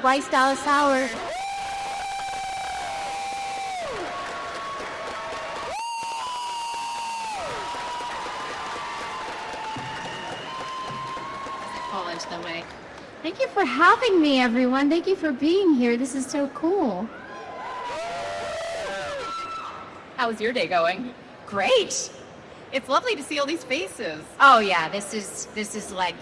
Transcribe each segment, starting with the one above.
Bryce Dallas Howard. College that way. Thank you for having me, everyone. Thank you for being here. This is so cool. How's your day going? Great. It's lovely to see all these faces. Oh yeah, this is like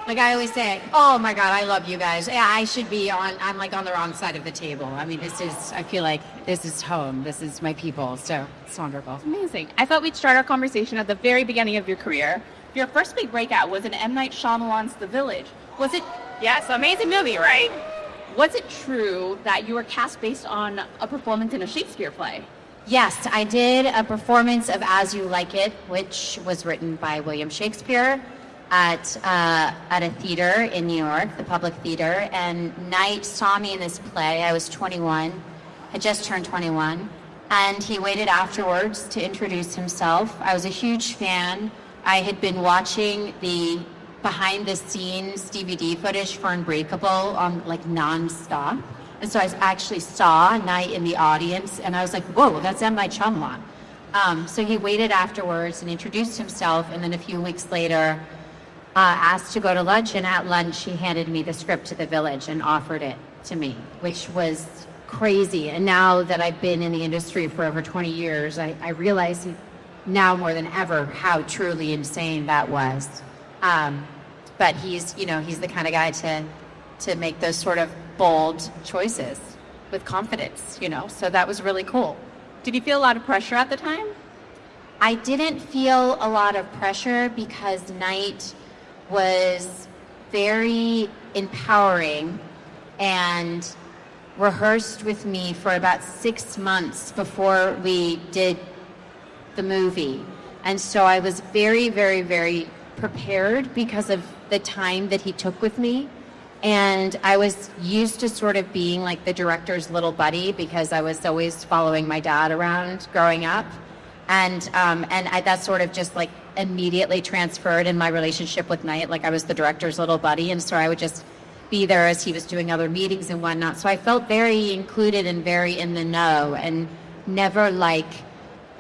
I always say, oh my God, I love you guys. Yeah, I'm like on the wrong side of the table. I mean, I feel like this is home. This is my people. So it's wonderful. Amazing. I thought we'd start our conversation at the very beginning of your career. Your first big breakout was in M. Night Shyamalan's The Village. Was it, yes, amazing movie, right? Was it true that you were cast based on a performance in a Shakespeare play? Yes, I did a performance of As You Like It, which was written by William Shakespeare at a theater in New York, the Public Theater. And Knight saw me in this play. I was 21, had just turned 21, and he waited afterwards to introduce himself. I was a huge fan. I had been watching the behind-the-scenes DVD footage for Unbreakable on like nonstop. And so I actually saw Knight in the audience, and I was like, whoa, that's M. Night Shyamalan. So he waited afterwards and introduced himself, and then a few weeks later asked to go to lunch, and at lunch he handed me the script to The Village and offered it to me, which was crazy. And now that I've been in the industry for over 20 years, I realize now more than ever how truly insane that was. But he's the kind of guy to make those sort of bold choices with confidence, so that was really cool. Did you feel a lot of pressure at the time? I didn't feel a lot of pressure because Knight was very empowering and rehearsed with me for about 6 months before we did the movie. And so I was very, very, very prepared because of the time that he took with me. And I was used to sort of being like the director's little buddy because I was always following my dad around growing up. And that sort of just like immediately transferred in my relationship with Knight. Like I was the director's little buddy. And so I would just be there as he was doing other meetings and whatnot. So I felt very included and very in the know and never like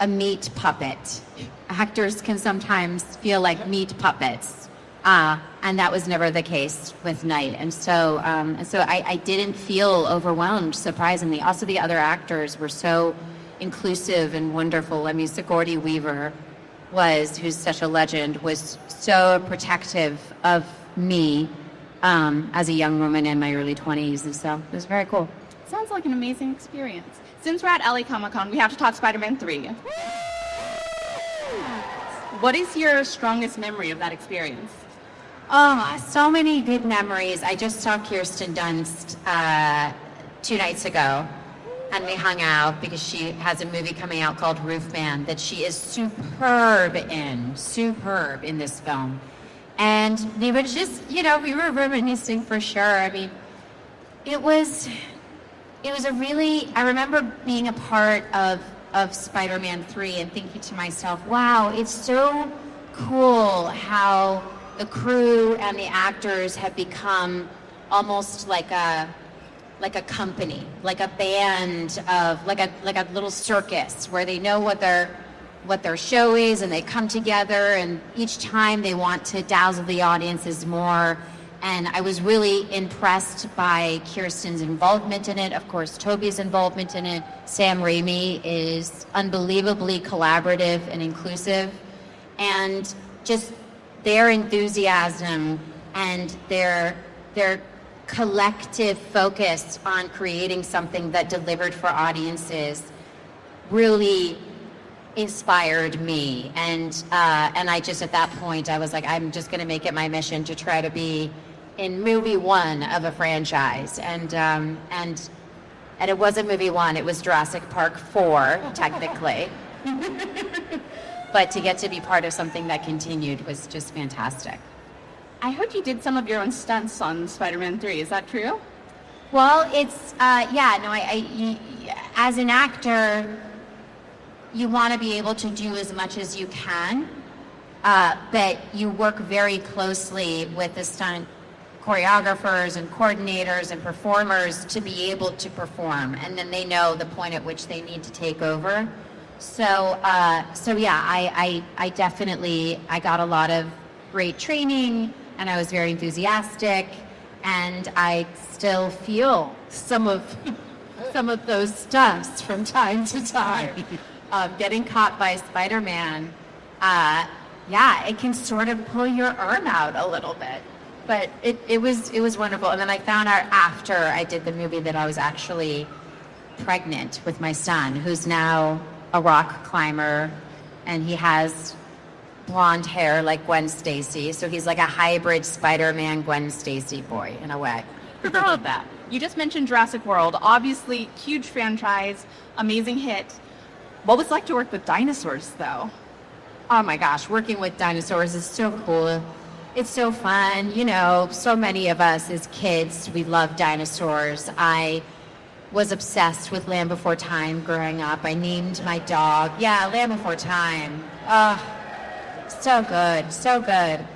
a meat puppet. Actors can sometimes feel like meat puppets. And that was never the case with Knight. And so I didn't feel overwhelmed, surprisingly. Also, the other actors were so inclusive and wonderful. I mean, Sigourney Weaver who's such a legend, was so protective of me as a young woman in my early 20s. And so it was very cool. Sounds like an amazing experience. Since we're at LA Comic-Con, we have to talk Spider-Man 3. What is your strongest memory of that experience? Oh, so many good memories. I just saw Kirsten Dunst 2 nights ago, and we hung out because she has a movie coming out called Roofman that she is superb in this film. And we were just, we were reminiscing for sure. I mean, it was a really, I remember being a part of Spider-Man 3 and thinking to myself, wow, it's so cool how the crew and the actors have become almost like a company, like a band of like a little circus where they know what their show is and they come together and each time they want to dazzle the audiences more. And I was really impressed by Kirsten's involvement in it. Of course, Tobey's involvement in it. Sam Raimi is unbelievably collaborative and inclusive, and just their enthusiasm and their collective focus on creating something that delivered for audiences really inspired me. And I just, at that point, I was like, I'm just going to make it my mission to try to be in movie 1 of a franchise. And it wasn't movie 1, it was Jurassic Park 4, technically. But to get to be part of something that continued was just fantastic. I heard you did some of your own stunts on Spider-Man 3. Is that true? Well, it's, as an actor, you want to be able to do as much as you can, but you work very closely with the stunt choreographers and coordinators and performers to be able to perform, and then they know the point at which they need to take over. So yeah, I definitely, I got a lot of great training, and I was very enthusiastic, and I still feel some of those stunts from time to time. Getting caught by Spider-Man, yeah, it can sort of pull your arm out a little bit. But it was wonderful. And then I found out after I did the movie that I was actually pregnant with my son, who's now a rock climber, and he has blonde hair like Gwen Stacy. So he's like a hybrid Spider-Man Gwen Stacy boy in a way. I love that. You just mentioned Jurassic World. Obviously, huge franchise, amazing hit. What was it like to work with dinosaurs, though? Oh my gosh, working with dinosaurs is so cool. It's so fun. You know, so many of us as kids, we love dinosaurs. I was obsessed with Land Before Time growing up. I named my dog, Land Before Time. So good, so good.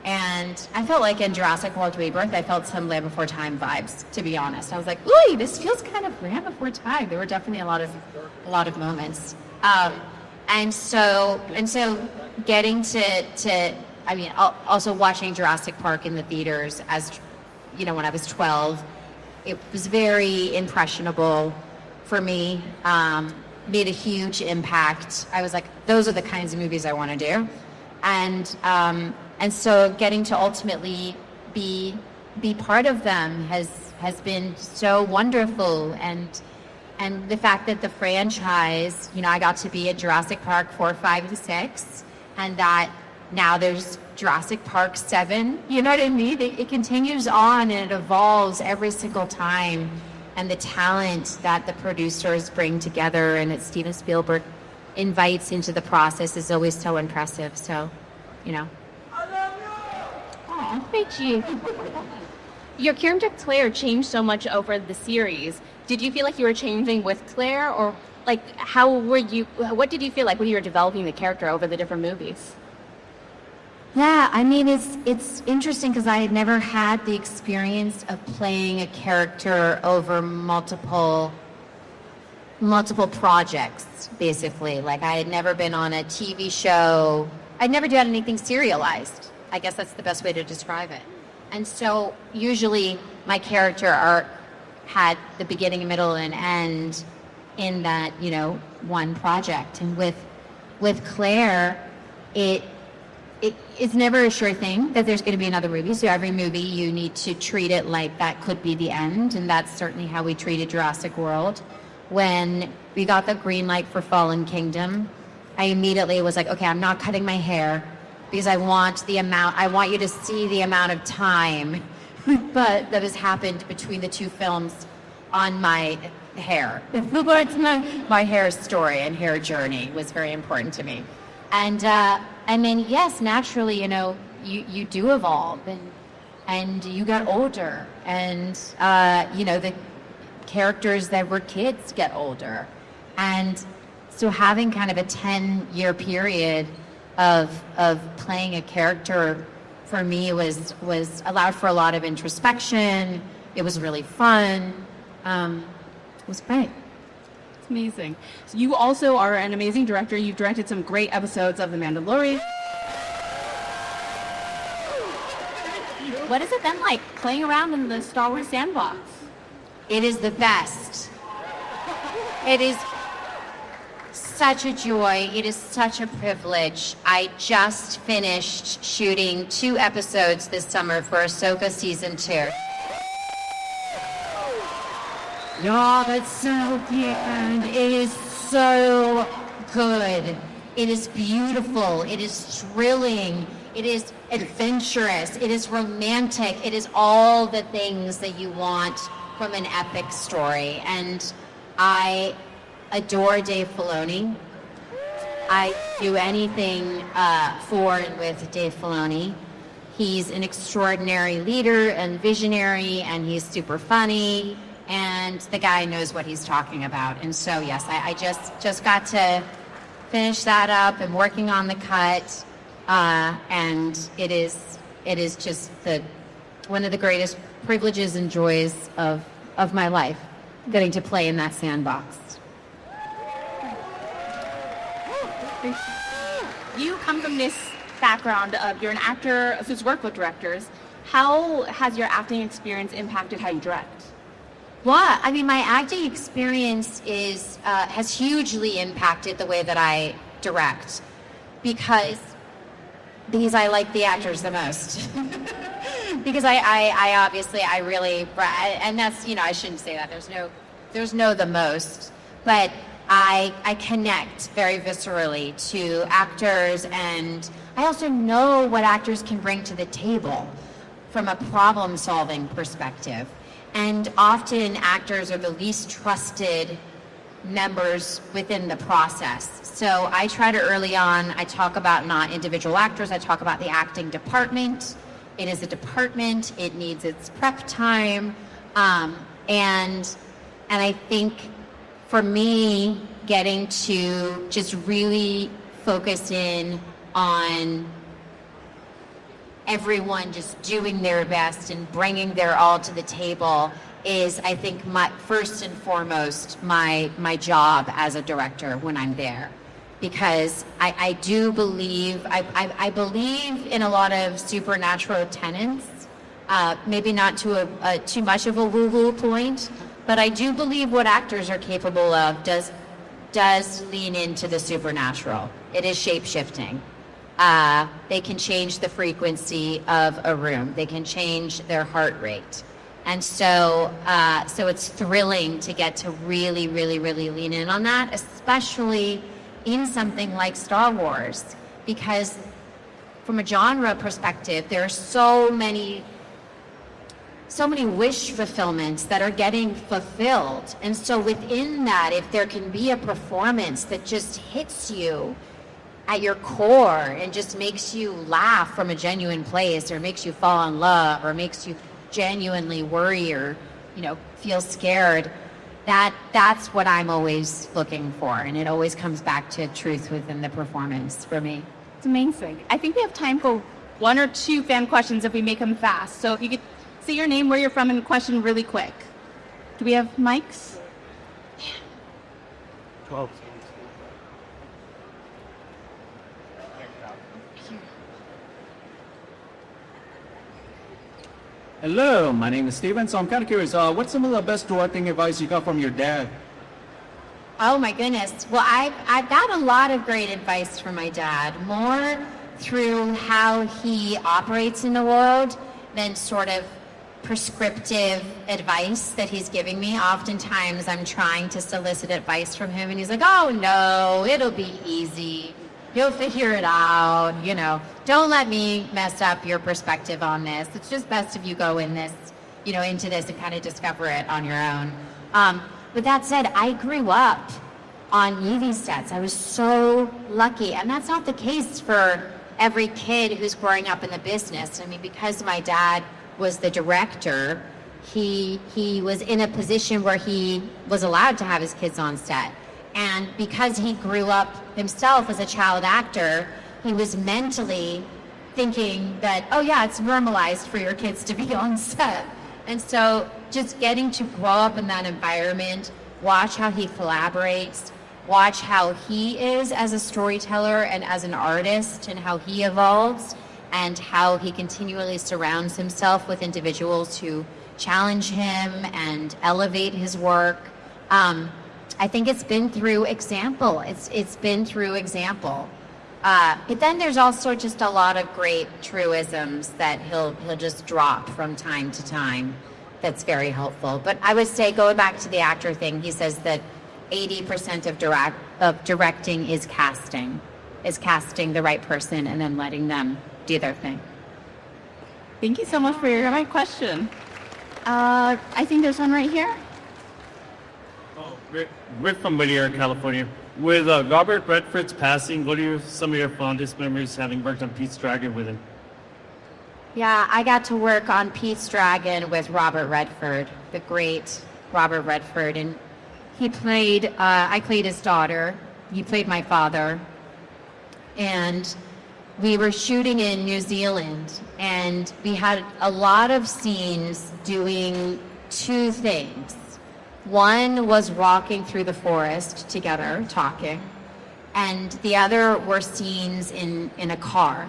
And I felt like in Jurassic World Rebirth, I felt some Land Before Time vibes, to be honest. I was like, ooh, this feels kind of Land Before Time. There were definitely a lot of moments. And so getting to I mean, also watching Jurassic Park in the theaters as, you know, when I was 12, it was very impressionable for me, made a huge impact. I was like, those are the kinds of movies I want to do. And so getting to ultimately be part of them has been so wonderful. And the fact that the franchise, you know, I got to be at Jurassic Park 4, 5, and 6, and that now there's Jurassic Park 7, you know what I mean? It continues on and it evolves every single time. And the talent that the producers bring together and that Steven Spielberg invites into the process is always so impressive. So, you know. Oh, thank you. Your character Claire changed so much over the series. Did you feel like you were changing with Claire, or like what did you feel like when you were developing the character over the different movies? Yeah, I mean, it's interesting because I had never had the experience of playing a character over multiple projects, basically. Like, I had never been on a TV show. I'd never done anything serialized. I guess that's the best way to describe it. And so usually my character arc had the beginning, middle, and end in that, you know, one project. And with Claire, it's never a sure thing that there's going to be another movie. So every movie you need to treat it like that could be the end. And that's certainly how we treated Jurassic World. When we got the green light for Fallen Kingdom, I immediately was like, okay, I'm not cutting my hair because I want you to see the amount of time but that has happened between the two films on my hair. My hair story and hair journey was very important to me. And then, yes, naturally, you know, you do evolve and you get older, and you know, the characters that were kids get older, and so having kind of a 10-year period of playing a character for me was allowed for a lot of introspection. It was really fun. It was great. It's amazing. So you also are an amazing director. You've directed some great episodes of The Mandalorian. What has it been like playing around in the Star Wars sandbox? It is the best. It is such a joy. It is such a privilege. I just finished shooting 2 episodes this summer for Ahsoka Season 2. Oh, that's so good. It is so good. It is beautiful. It is thrilling. It is adventurous. It is romantic. It is all the things that you want from an epic story. And I adore Dave Filoni. I do anything for and with Dave Filoni. He's an extraordinary leader and visionary, and he's super funny, and the guy knows what he's talking about. And so, yes, I just got to finish that up. I'm working on the cut, and it is just one of the greatest privileges and joys of my life, getting to play in that sandbox. You come from this background of you're an actor who's worked with directors. How has your acting experience impacted how you direct? Well, I mean, my acting experience has hugely impacted the way that I direct because I like the actors the most. Because I obviously, I really, and that's, I shouldn't say that. There's no the most, but I connect very viscerally to actors, and I also know what actors can bring to the table from a problem-solving perspective. And often actors are the least trusted members within the process. So I try to early on, I talk about not individual actors, I talk about the acting department. It is a department, it needs its prep time. And I think for me, getting to just really focus in on everyone just doing their best and bringing their all to the table is, I think, first and foremost, my job as a director when I'm there. Because I do believe, I believe in a lot of supernatural tenets, maybe not to a too much of a woo-woo point, but I do believe what actors are capable of does lean into the supernatural. It is shape-shifting. They can change the frequency of a room. They can change their heart rate. And so it's thrilling to get to really, really, really lean in on that, especially in something like Star Wars, because from a genre perspective, there are so many wish fulfillments that are getting fulfilled. And so within that, if there can be a performance that just hits you at your core and just makes you laugh from a genuine place, or makes you fall in love, or makes you genuinely worry, or feel scared, that's what I'm always looking for, and it always comes back to truth within the performance for me. It's amazing. I think we have time for one or two fan questions if we make them fast. So if you could say your name, where you're from, and a question really quick. Do we have mics? 12. Hello, my name is Steven. So I'm kind of curious, what's some of the best directing advice you got from your dad? Oh my goodness. Well, I've got a lot of great advice from my dad, more through how he operates in the world than sort of prescriptive advice that he's giving me. Oftentimes I'm trying to solicit advice from him and he's like, oh no, it'll be easy. You'll figure it out, Don't let me mess up your perspective on this. It's just best if you go in this, into this and kind of discover it on your own. With that said, I grew up on movie sets. I was so lucky. And that's not the case for every kid who's growing up in the business. I mean, because my dad was the director, he was in a position where he was allowed to have his kids on set. And because he grew up himself as a child actor, he was mentally thinking that, oh yeah, it's normalized for your kids to be on set. And so just getting to grow up in that environment, watch how he collaborates, watch how he is as a storyteller and as an artist, and how he evolves, and how he continually surrounds himself with individuals who challenge him and elevate his work. I think it's been through example. It's been through example. But then there's also just a lot of great truisms that he'll just drop from time to time. That's very helpful. But I would say, going back to the actor thing, he says that 80% of directing is casting the right person and then letting them do their thing. Thank you so much for my question. I think there's one right here. Oh, Rick from Whittier, California. With Robert Redford's passing, what are some of your fondest memories having worked on Pete's Dragon with him? Yeah, I got to work on Pete's Dragon with Robert Redford, the great Robert Redford, and he played, I played his daughter, he played my father, and we were shooting in New Zealand, and we had a lot of scenes doing two things. One was walking through the forest together, talking, and the other were scenes in a car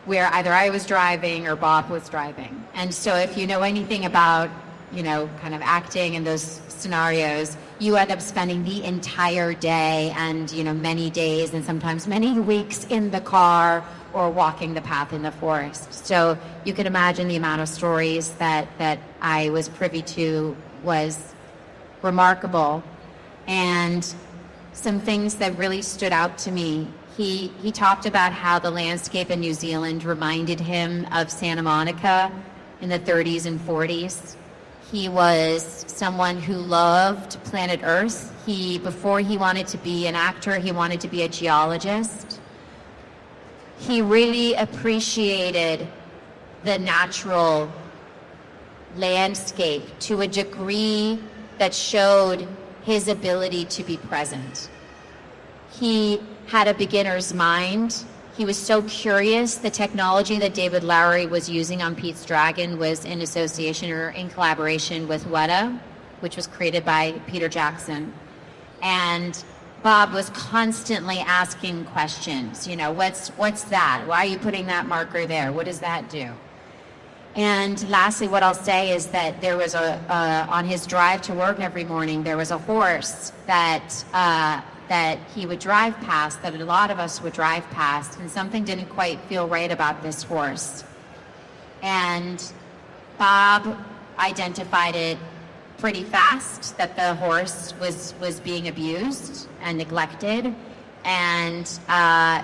where either I was driving or Bob was driving. And so if you know anything about, kind of acting in those scenarios, you end up spending the entire day and, many days and sometimes many weeks in the car or walking the path in the forest. So you can imagine the amount of stories that I was privy to was remarkable. And some things that really stood out to me, he talked about how the landscape in New Zealand reminded him of Santa Monica in the 30s and 40s. He was someone who loved planet Earth. Before he wanted to be an actor, he wanted to be a geologist. He really appreciated the natural landscape to a degree that showed his ability to be present. He had a beginner's mind. He was so curious. The technology that David Lowery was using on Pete's Dragon was in association or in collaboration with Weta, which was created by Peter Jackson. And Bob was constantly asking questions. What's that? Why are you putting that marker there? What does that do? And lastly, what I'll say is that there was on his drive to work every morning, there was a horse that he would drive past, that a lot of us would drive past, and something didn't quite feel right about this horse. And Bob identified it pretty fast, that the horse was being abused and neglected, and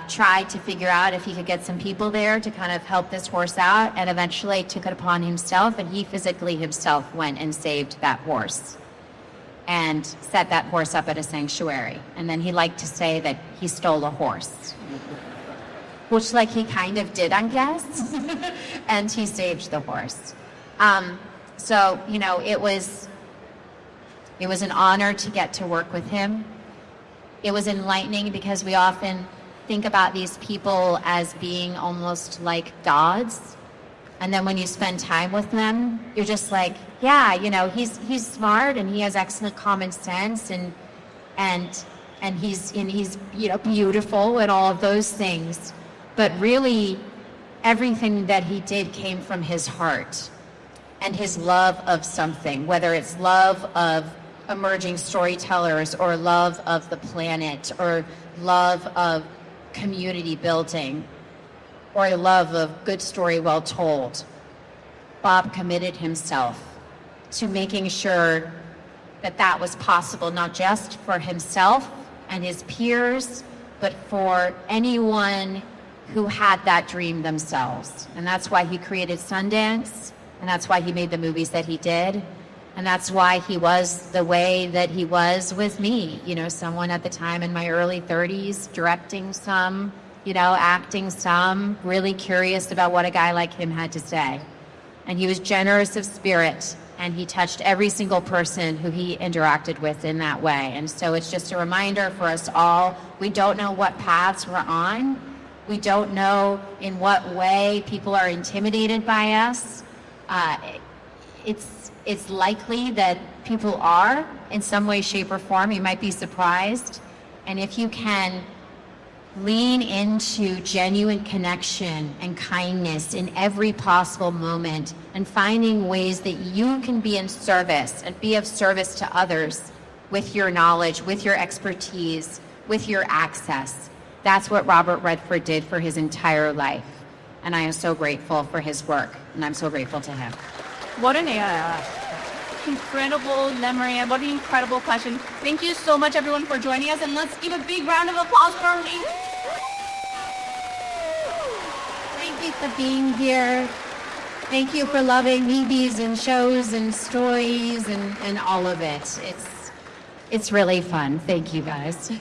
tried to figure out if he could get some people there to kind of help this horse out, and eventually took it upon himself, and he physically himself went and saved that horse and set that horse up at a sanctuary. And then he liked to say that he stole a horse, which he kind of did, I guess, and he saved the horse. So, it was an honor to get to work with him. It was enlightening because we often think about these people as being almost like gods. And then when you spend time with them, you're just like, yeah, he's smart and he has excellent common sense and he's beautiful and all of those things. But really, everything that he did came from his heart and his love of something, whether it's love of emerging storytellers or love of the planet or love of community building or a love of good story well told. Bob committed himself to making sure that was possible, not just for himself and his peers, but for anyone who had that dream themselves. And that's why he created Sundance, and that's why he made the movies that he did, and that's why he was the way that he was with me. Someone at the time in my early 30s, directing some, acting some, really curious about what a guy like him had to say. And he was generous of spirit, and he touched every single person who he interacted with in that way. And so it's just a reminder for us all, we don't know what paths we're on. We don't know in what way people are intimidated by us. It's likely that people are in some way, shape, or form. You might be surprised. And if you can lean into genuine connection and kindness in every possible moment and finding ways that you can be in service and be of service to others with your knowledge, with your expertise, with your access. That's what Robert Redford did for his entire life. And I am so grateful for his work, and I'm so grateful to him. What an incredible memory and what an incredible question. Thank you so much, everyone, for joining us, and let's give a big round of applause for me. Thank you for being here. Thank you for loving movies and shows and stories and all of it. It's really fun. Thank you, guys.